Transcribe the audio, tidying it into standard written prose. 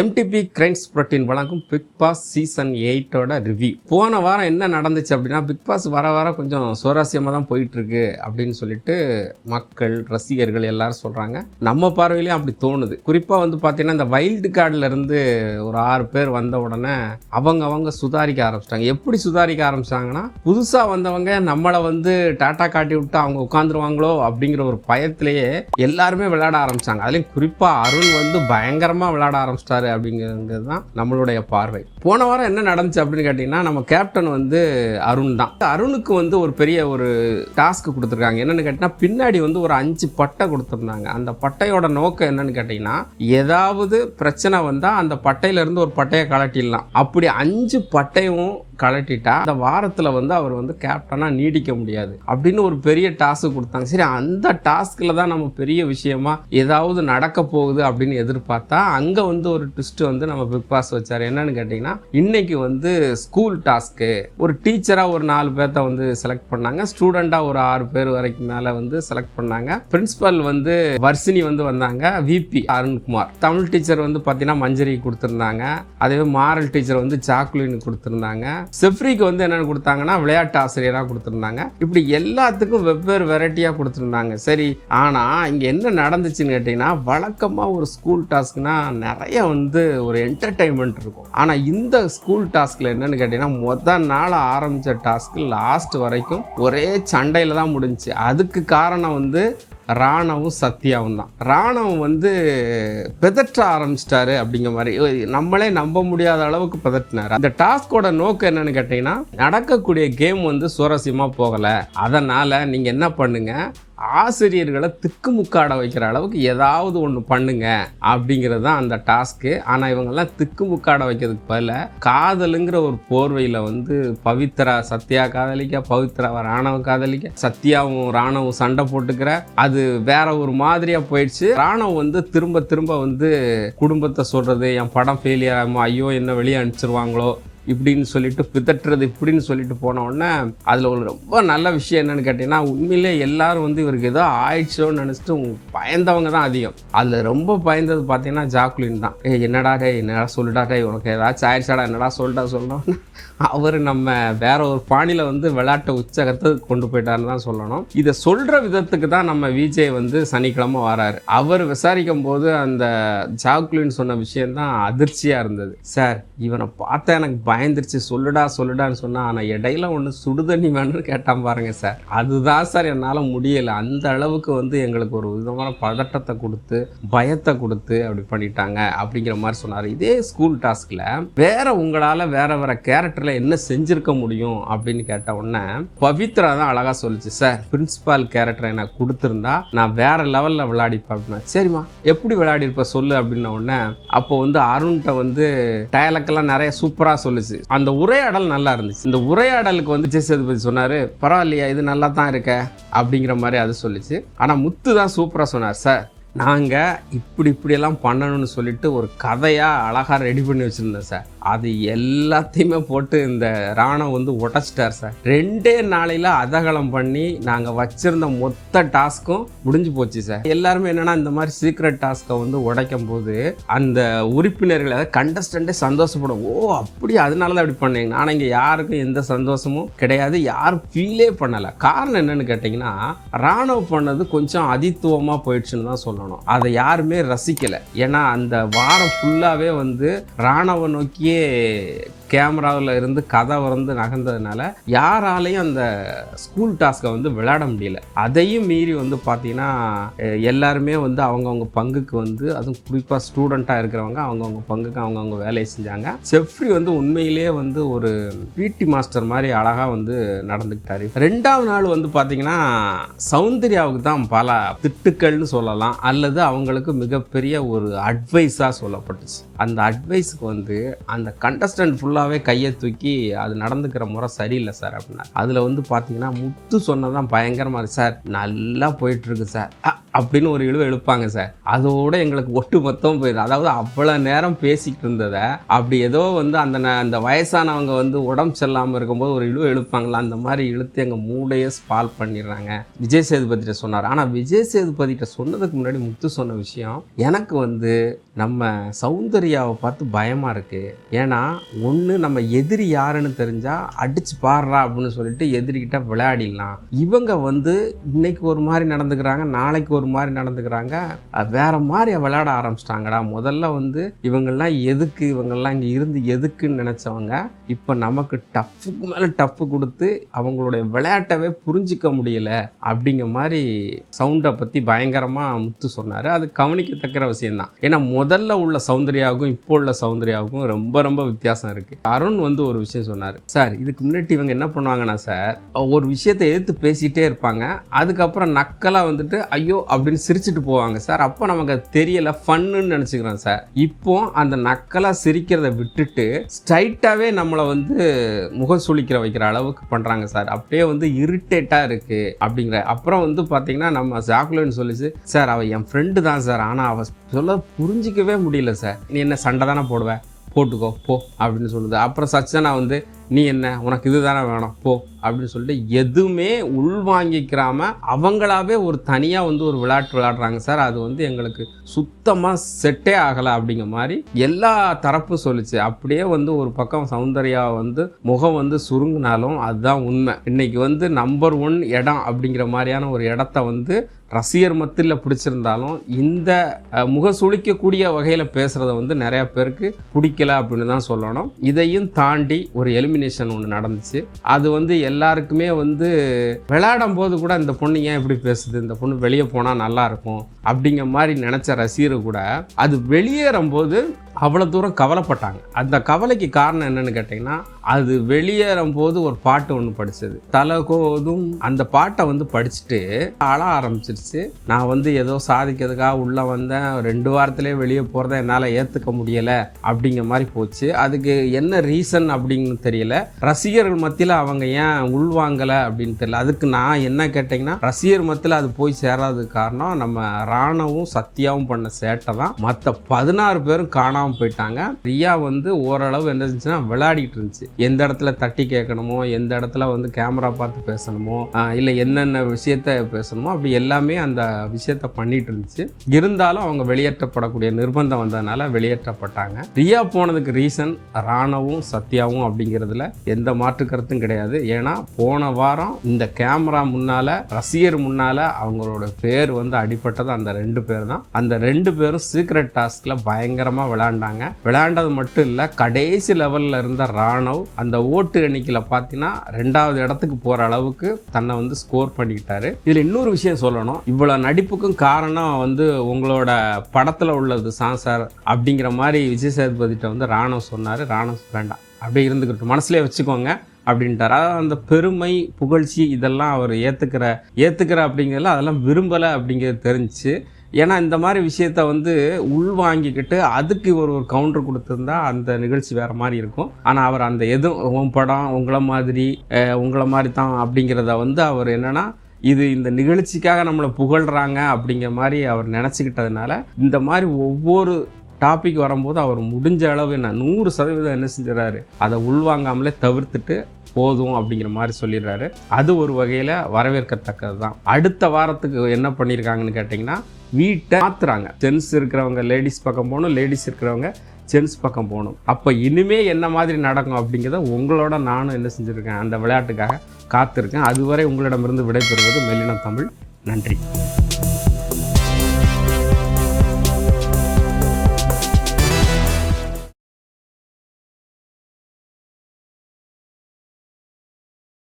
MTB crimes protein வழங்கும் big Boss season 8ஓட review. போன வாரம் என்ன நடந்துச்சு அப்படின்னா, பிக் பாஸ் வர வர கொஞ்சம் சுவாரஸ்யமாக தான் போயிட்டுருக்கு அப்படின்னு சொல்லிட்டு மக்கள் ரசிகர்கள் எல்லாரும் சொல்கிறாங்க. நம்ம பார்வையிலேயும் அப்படி தோணுது. குறிப்பாக வந்து பார்த்தீங்கன்னா, இந்த வைல்டு கார்டிலேருந்து ஒரு 6 பேர் வந்த உடனே அவங்க சுதாரிக்க ஆரம்பிச்சிட்டாங்க. எப்படி சுதாரிக்க ஆரம்பிச்சாங்கன்னா, புதுசாக வந்தவங்க நம்மளை வந்து டாட்டா காட்டி விட்டு அவங்க உட்காந்துருவாங்களோ அப்படிங்கிற ஒரு பயத்திலேயே எல்லாருமே விளையாட ஆரம்பித்தாங்க. அதுலேயும் குறிப்பாக அருண் வந்து பயங்கரமாக விளையாட ஆரம்பிச்சிட்டாரு அப்படிங்கிறது தான் நம்மளுடைய பார்வை. போன வாரம் என்ன நடந்துச்சு அப்படின்னு கேட்டிங்கன்னா, நம்ம கேப்டன் வந்து அருண் தான். அருணுக்கு வந்து ஒரு பெரிய ஒரு டாஸ்க் கொடுத்துருக்காங்க. என்னன்னு கேட்டிங்கன்னா, பின்னாடி வந்து ஒரு 5 பட்டை கொடுத்துருந்தாங்க. அந்த பட்டையோட நோக்கம் என்னன்னு கேட்டிங்கன்னா, ஏதாவது பிரச்சனை வந்தால் அந்த பட்டையிலேருந்து ஒரு பட்டையை கலட்டிடலாம். அப்படி 5 பட்டையும் கலட்டிட்டா அந்த வாரத்தில் வந்து அவர் வந்து கேப்டனாக நீடிக்க முடியாது அப்படின்னு ஒரு பெரிய டாஸ்க் கொடுத்தாங்க. சரி, அந்த டாஸ்கில் தான் நம்ம பெரிய விஷயமா ஏதாவது நடக்க போகுது அப்படின்னு எதிர்பார்த்தா அங்கே வந்து ஒரு ட்விஸ்ட் வந்து நம்ம பிக் பாஸ் வச்சார். என்னன்னு கேட்டிங்கன்னா, இன்னைக்கு வந்து ஸ்கூல் டாஸ்க்கு. ஒரு டீச்சராக ஒரு 4 பேர்த்த வந்து செலக்ட் பண்ணாங்க. ஸ்டூடெண்ட்டாக ஒரு 6 பேர் வரைக்கும் மேலே வந்து செலக்ட் பண்ணாங்க. பிரின்சிபல் வந்து வர்ஷினி வந்து வந்தாங்க. விபி அருண்குமார். தமிழ் டீச்சர் வந்து பார்த்தீங்கன்னா மஞ்சரி கொடுத்துருந்தாங்க. அதே மாரல் டீச்சர் வந்து ஜாக்குலின் கொடுத்துருந்தாங்க. செஃப்ரிக்கு வந்து என்னென்னு கொடுத்தாங்கன்னா விளையாட்டு ஆசிரியராக கொடுத்துருந்தாங்க. இப்படி எல்லாத்துக்கும் வெவ்வேறு வெரைட்டியாக கொடுத்துருந்தாங்க. சரி, ஆனால் இங்கே என்ன நடந்துச்சுன்னு கேட்டிங்கன்னா, வழக்கமாக ஒரு ஸ்கூல் டாஸ்க்னா நிறைய வந்து ஒரு என்டர்டெயின்மெண்ட் இருக்கும். ஆனால் இந்த ஸ்கூல் டாஸ்கில் என்னென்னு கேட்டிங்கன்னா, முதல் நாள் ஆரம்பித்த டாஸ்க்கு லாஸ்ட் வரைக்கும் ஒரே சண்டையில் தான் முடிஞ்சிச்சு. அதுக்கு காரணம் வந்து ராணவும் சத்யாவும் தான். ராணவம் வந்து பெதற்ற ஆரம்பிச்சிட்டாரு அப்படிங்கிற மாதிரி நம்மளே நம்ப முடியாத அளவுக்கு பெதற்றினார். அந்த டாஸ்கோட நோக்கம் என்னன்னு கேட்டீங்கன்னா, நடக்கக்கூடிய கேம் வந்து சுவாரஸ்யமாக போகலை. அதனால் நீங்கள் என்ன பண்ணுங்க, ஆசிரியர்களை திக்குமுக்காட வைக்கிற அளவுக்கு ஏதாவது ஒன்று பண்ணுங்க அப்படிங்கிறது தான் அந்த டாஸ்க்கு. ஆனால் இவங்கெல்லாம் திக்குமுக்காட வைக்கிறதுக்கு பதில் காதலுங்கிற ஒரு போர்வையில் வந்து பவித்ரா சத்யா காதலிக்க, பவித்ரா ராணவ காதலிக்க, சத்யாவும் ராணவும் சண்டை போட்டுக்கிற, அது வேற ஒரு மாதிரியா போயிடுச்சு. ராணவ் வந்து திரும்ப வந்து குடும்பத்தை சொல்றது, என் படம் ஃபெயிலியர் ஆகுமோ, ஐயோ என்ன வெளியே அனுப்பிச்சிருவாங்களோ இப்படின்னு சொல்லிட்டு பிதற்றுறது இப்படின்னு சொல்லிட்டு போன உடனே அதில் ஒரு ரொம்ப நல்ல விஷயம் என்னன்னு கேட்டிங்கன்னா, உண்மையிலே எல்லாரும் வந்து இவருக்கு ஏதோ ஆயிடுச்சோன்னு நினச்சிட்டு பயந்தவங்க தான் அதிகம். அதில் ரொம்ப பயந்தது பார்த்தீங்கன்னா ஜாக்குலின் தான். என்னடா சொல்லிட்டா உனக்கு ஏதாச்சும் ஆயிடுச்சாடா, என்னடா சொல்லணும். அவர் நம்ம வேற ஒரு பாணியில் வந்து விளையாட்டை உச்சகத்துக்கு கொண்டு போயிட்டாருன்னு தான் சொல்லணும். இதை சொல்கிற விதத்துக்கு தான் நம்ம விஜய் வந்து சனிக்கிழமை வராரு. அவர் விசாரிக்கும் போது அந்த ஜாக்குலின் சொன்ன விஷயம்தான் அதிர்ச்சியாக இருந்தது. சார், இவனை பார்த்தா எனக்கு பயந்துருச்சு, சொல்லுடான்னு சொன்னா, ஆனால் இடையில ஒன்று சுடுதண்ணி வேணும்னு கேட்டான் பாருங்க சார். அதுதான் சார் என்னால் முடியலை. அந்த அளவுக்கு வந்து எங்களுக்கு ஒரு விதமான பதட்டத்தை கொடுத்து பயத்தை கொடுத்து அப்படி பண்ணிட்டாங்க அப்படிங்கிற மாதிரி சொன்னார். இதே ஸ்கூல் டாஸ்கில் வேற உங்களால் வேற கேரக்டரில் என்ன செஞ்சிருக்க முடியும் அப்படின்னு கேட்ட உடனே பவித்ரா தான் அழகா சொல்லிச்சு, சார் பிரின்சிபால் கேரக்டரை எனக்கு கொடுத்துருந்தா நான் வேற லெவலில் விளையாடிப்பேன் அப்படின்னா. சரிம்மா, எப்படி விளையாடிருப்ப சொல்லு அப்படின்ன உடனே அப்போ வந்து அருண்கிட்ட வந்து டயலாக்லாம் நிறைய சூப்பராக சொல்லுச்சு. அந்த உரையாடல் நல்லா இருந்துச்சு. இந்த உரையாடலுக்கு வந்து விஜய் சேதுபதி சொன்னாரு, பரவாயில்லையா இது நல்லா தான் இருக்க அப்படிங்கிற மாதிரி அது சொல்லிச்சு. ஆனால் முத்து தான் சூப்பராக சொன்னார், சார் நாங்கள் இப்படியெல்லாம் பண்ணணும்னு சொல்லிட்டு ஒரு கதையாக அழகாக ரெடி பண்ணி வச்சுருந்தேன் சார். அது எல்லாத்தையுமே போட்டு இந்த ராணவ் வந்து உடைச்சிட்டார் சார். 2 நாளையில் அதகலம் பண்ணி நாங்கள் வச்சுருந்த மொத்த டாஸ்க்கும் முடிஞ்சு போச்சு சார். எல்லாருமே என்னென்னா, இந்த மாதிரி சீக்ரெட் டாஸ்க்கை வந்து உடைக்கும் போது அந்த உறுப்பினர்கள் அதாவது கண்டஸ்டண்ட்டே சந்தோஷப்படும். ஓ அப்படி அதனால தான் அப்படி பண்ணீங்க. ஆனால் இங்கே யாருக்கும் எந்த சந்தோஷமும் கிடையாது, யாரும் ஃபீலே பண்ணலை. காரணம் என்னன்னு கேட்டிங்கன்னா, ராணவ் பண்ணது கொஞ்சம் அதித்துவமாக போயிடுச்சுன்னு தான் சொல்லணும். அதை யாருமே ரசிக்கலை. ஏன்னா அந்த வாரம் ஃபுல்லாகவே வந்து ராணவ நோக்கியே கேமராவில் இருந்து கதை வந்து நகர்ந்ததுனால யாராலையும் அந்த ஸ்கூல் டாஸ்கை வந்து விளையாட முடியல. அதையும் மீறி வந்து பார்த்தீங்கன்னா எல்லாருமே வந்து அவங்கவுங்க பங்குக்கு வந்து, அதுவும் குறிப்பாக ஸ்டூடெண்ட்டாக இருக்கிறவங்க அவங்கவுங்க பங்குக்கு அவங்கவுங்க வேலையை செஞ்சாங்க. செஃப்ரி வந்து உண்மையிலேயே வந்து ஒரு பிடி மாஸ்டர் மாதிரி அழகாக வந்து நடந்துக்கிட்டாரு. 2வது நாள் வந்து பார்த்தீங்கன்னா சௌந்தர்யாவுக்கு தான் பல திட்டுக்கள்னு சொல்லலாம், அல்லது அவங்களுக்கு மிகப்பெரிய ஒரு அட்வைஸாக சொல்லப்பட்டுச்சு. அந்த அட்வைஸுக்கு வந்து அந்த கண்டஸ்டன்ட் ஃபுல்லாகவே கையை தூக்கி அது நடந்துக்கிற முறை சரியில்லை சார் அப்படின்னா. அதில் வந்து பார்த்தீங்கன்னா முத்து சொன்னதான் பயங்கரமாக சார், நல்லா போயிட்டுருக்கு சார் அப்படின்னு ஒரு இழுவை எழுப்பாங்க சார். அதோட எங்களுக்கு ஒட்டு மொத்தம் போயிடுது. அதாவது அவ்வளோ நேரம் பேசிக்கிட்டு இருந்ததை அப்படி ஏதோ வந்து அந்த வயசானவங்க வந்து உடம்பு செல்லாமல் இருக்கும்போது ஒரு இழுவை எழுப்பாங்களா, அந்த மாதிரி இழுத்து எங்கள் மூடையே ஸ்பால் பண்ணிடுறாங்க. விஜய் சேதுபதிட்ட சொன்னார். ஆனால் விஜய் சேதுபதிட்ட சொன்னதுக்கு முன்னாடி முத்து சொன்ன விஷயம் எனக்கு வந்து நம்ம சௌந்தர்யாவை பார்த்து பயமாக இருக்குது. ஏன்னா ஒன்று நம்ம எதிரி யாருன்னு தெரிஞ்சால் அடிச்சு பாடுறா அப்படின்னு சொல்லிட்டு எதிரிக்கிட்ட விளையாடிடலாம். இவங்க வந்து இன்னைக்கு ஒரு மாதிரி நடந்துக்கிறாங்க, நாளைக்கு ஒரு மாதிரி நடந்துக்கிறாங்க, வேற மாதிரி விளையாட ஆரம்பிச்சிட்டாங்கடா. முதல்ல வந்து இவங்கெல்லாம் எதுக்கு, இவங்கெல்லாம் இங்கே இருந்து எதுக்குன்னு நினச்சவங்க இப்போ நமக்கு டஃப்புக்கு மேலே டஃப்பு கொடுத்து அவங்களுடைய விளையாட்டவே புரிஞ்சிக்க முடியல அப்படிங்கிற மாதிரி சவுண்டை பற்றி பயங்கரமாக முத்து சொன்னார். அது கவனிக்கத்தக்கிற விஷயம்தான். ஏன்னா முதல்ல உள்ள சௌந்தர்யாவுக்கும் இப்போ உள்ள சௌந்தர்யாவுக்கும் ரொம்ப ரொம்ப வித்தியாசம் இருக்குது. அருண் வந்து ஒரு விஷயம் சொன்னார். சார் இதுக்கு முன்னாடி இவங்க என்ன பண்ணுவாங்கன்னா சார், ஒரு விஷயத்தை எதிர்த்து பேசிகிட்டே இருப்பாங்க, அதுக்கப்புறம் நக்கலாக வந்துட்டு ஐயோ அப்படின்னு சிரிச்சுட்டு போவாங்க சார். அப்போ நமக்கு தெரியல, ஃபன்னுன்னு நினச்சிக்கிறோம் சார். இப்போ அந்த நக்கலாக சிரிக்கிறத விட்டுட்டு ஸ்ட்ரைட்டாகவே நம்மளை வந்து முகம் சுளிக்கிற வைக்கிற அளவுக்கு பண்ணுறாங்க சார். அப்படியே வந்து இரிட்டேட்டாக இருக்குது அப்படிங்கிற. அப்புறம் வந்து பார்த்தீங்கன்னா நம்ம ஜாக்குலின் சொல்லிச்சு, சார் அவள் என் ஃப்ரெண்டு தான் சார், ஆனால் அவள் சொல்ல புரிஞ்சிக்கவே முடியல சார். நீ என்ன சண்டை தானே போடுவேன், போட்டுக்கோ போ அப்படின்னு சொல்லுது. அப்புறம் சச்சனா வந்து நீ என்ன, உனக்கு இது தானே வேணும் போ அப்படின்னு சொல்லிட்டு எதுவுமே உள்வாங்கிக்கிறாம அவங்களாவே ஒரு தனியாக வந்து ஒரு விளையாட்டு விளையாடுறாங்க சார். அது வந்து எங்களுக்கு சுத்தமாக செட்டே ஆகலை அப்படிங்கிற மாதிரி எல்லா தரப்பும் சொல்லிச்சு. அப்படியே வந்து ஒரு பக்கம் சௌந்தர்யா வந்து முகம் வந்து சுருங்கினாலும் அதுதான் உண்மை. இன்னைக்கு வந்து நம்பர் 1 இடம் அப்படிங்கிற மாதிரியான ஒரு இடத்த வந்து ரசிகர் மத்தியில் பிடிச்சிருந்தாலும் இந்த முக சுளிக்கக்கூடிய வகையில் பேசுகிறத வந்து நிறையா பேருக்கு பிடிக்கல அப்படின்னு தான் சொல்லணும். இதையும் தாண்டி ஒரு எலிமினேஷன் ஒன்று நடந்துச்சு. அது வந்து எல்லாருக்குமே வந்து விளையாடும் போது கூட இந்த பொண்ணு ஏன் இப்படி பேசுது, இந்த பொண்ணு வெளியே போனால் நல்லாயிருக்கும் அப்படிங்கிற மாதிரி நினச்ச ரசிகர் கூட அது வெளியேறும்போது அவ்வளோ தூரம் கவலைப்பட்டாங்க. அந்த கவலைக்கு காரணம் என்னன்னு கேட்டிங்கன்னா, அது வெளியேறும் போது ஒரு பாட்டு ஒன்று படித்தது, தலகோதும். அந்த பாட்டை வந்து படிச்சுட்டு அழ ஆரம்பிச்சிருச்சு. நான் வந்து ஏதோ சாதிக்கிறதுக்காக உள்ளே வந்தேன், 2 வாரத்திலே வெளியே போகிறத என்னால் ஏற்றுக்க முடியலை அப்படிங்கிற மாதிரி போச்சு. அதுக்கு என்ன ரீசன் அப்படின்னு தெரியல. ரசிகர்கள் மத்தியில் அவங்க ஏன் உள்வாங்கலை அப்படின்னு தெரியல. அதுக்கு நான் என்ன கேட்டிங்கன்னா, ரசிகர் மத்தியில் அது போய் சேராததுக்கு காரணம் நம்ம ராணவும் சத்யாவும் பண்ண சேட்டை தான். மற்ற 16 பேரும் காணாமல் போயிட்டாங்க. ரியா வந்து ஓரளவு என்ன இருந்துச்சுன்னா விளையாடிட்டு இருந்துச்சு. எந்த இடத்துல தட்டி கேட்கணுமோ, எந்த இடத்துல வந்து கேமரா பார்த்து பேசணுமோ, இல்லை என்னென்ன விஷயத்த பேசணுமோ அப்படி எல்லாமே அந்த விஷயத்த பண்ணிட்டு இருந்துச்சு. இருந்தாலும் அவங்க வெளியேற்றப்படக்கூடிய நிர்பந்தம் வந்ததுனால வெளியேற்றப்பட்டாங்க. ரியா போனதுக்கு ரீசன் ராணவும் சத்யாவும் அப்படிங்கிறதுல எந்த மாற்று கருத்தும் கிடையாது. ஏன்னா போன வாரம் இந்த கேமரா முன்னால ரசிகர் முன்னால அவங்களோட பேர் வந்து அடிப்பட்டது அந்த 2 பேர் தான். அந்த 2 பேரும் சீக்ரெட் டாஸ்க்ல பயங்கரமா விளையாண்டது மட்டும் இல்ல, கடைசி லெவல்ல இருந்த ராணவ் அந்த ஓட்டு எண்ணிக்கையில பார்த்தீங்கன்னா 2வது இடத்துக்கு போற அளவுக்கு தன்னை வந்து ஸ்கோர் பண்ணிக்கிட்டாரு. இதுல இன்னொரு விஷயம் சொல்லணும், இவ்வளவு நடிப்புக்கும் காரணம் வந்து உங்களோட படத்துல உள்ளது சார் அப்படிங்கிற மாதிரி விஜய் சேதுபதிட்ட வந்து ராணவ் சொன்னாரு. ராணவ் வேண்டாம் அப்படியே இருந்துக்கிட்டு மனசுலேயே வச்சுக்கோங்க அப்படின்ட்டார். அதாவது அந்த பெருமை புகழ்ச்சி இதெல்லாம் அவர் ஏற்றுக்கிற அப்படிங்கிறதுல அதெல்லாம் விரும்பலை அப்படிங்கிறது தெரிஞ்சிச்சு. ஏன்னா இந்த மாதிரி விஷயத்த வந்து உள்வாங்கிக்கிட்டு அதுக்கு ஒரு கவுண்டர் கொடுத்துருந்தா அந்த நிகழ்ச்சி வேறு மாதிரி இருக்கும். ஆனால் அவர் அந்த எதுவும் படம் உங்களை மாதிரி தான் அப்படிங்கிறத வந்து அவர் என்னென்னா இது இந்த நிகழ்ச்சிக்காக நம்மளை புகழ்கிறாங்க அப்படிங்கிற மாதிரி அவர் நினச்சிக்கிட்டதுனால இந்த மாதிரி ஒவ்வொரு டாபிக் வரும்போது அவர் முடிஞ்ச அளவு என்ன 100% என்ன செஞ்சிடறாரு, அதை உள்வாங்காமலே தவிர்த்துட்டு போதும் அப்படிங்கிற மாதிரி சொல்லிடுறாரு. அது ஒரு வகையில் வரவேற்கத்தக்கது தான். அடுத்த வாரத்துக்கு என்ன பண்ணியிருக்காங்கன்னு கேட்டிங்கன்னா, வீட்டை மாற்றுறாங்க. ஜென்ஸ் இருக்கிறவங்க லேடிஸ் பக்கம் போகணும், லேடிஸ் இருக்கிறவங்க ஜென்ஸ் பக்கம் போகணும். அப்போ இனிமே என்ன மாதிரி நடக்கும் அப்படிங்கிறத உங்களோட நானும் என்ன செஞ்சுருக்கேன், அந்த விளையாட்டுக்காக காத்திருக்கேன். அதுவரை உங்களிடமிருந்து விடைபெறுவது மெல்லினம் தமிழ். நன்றி.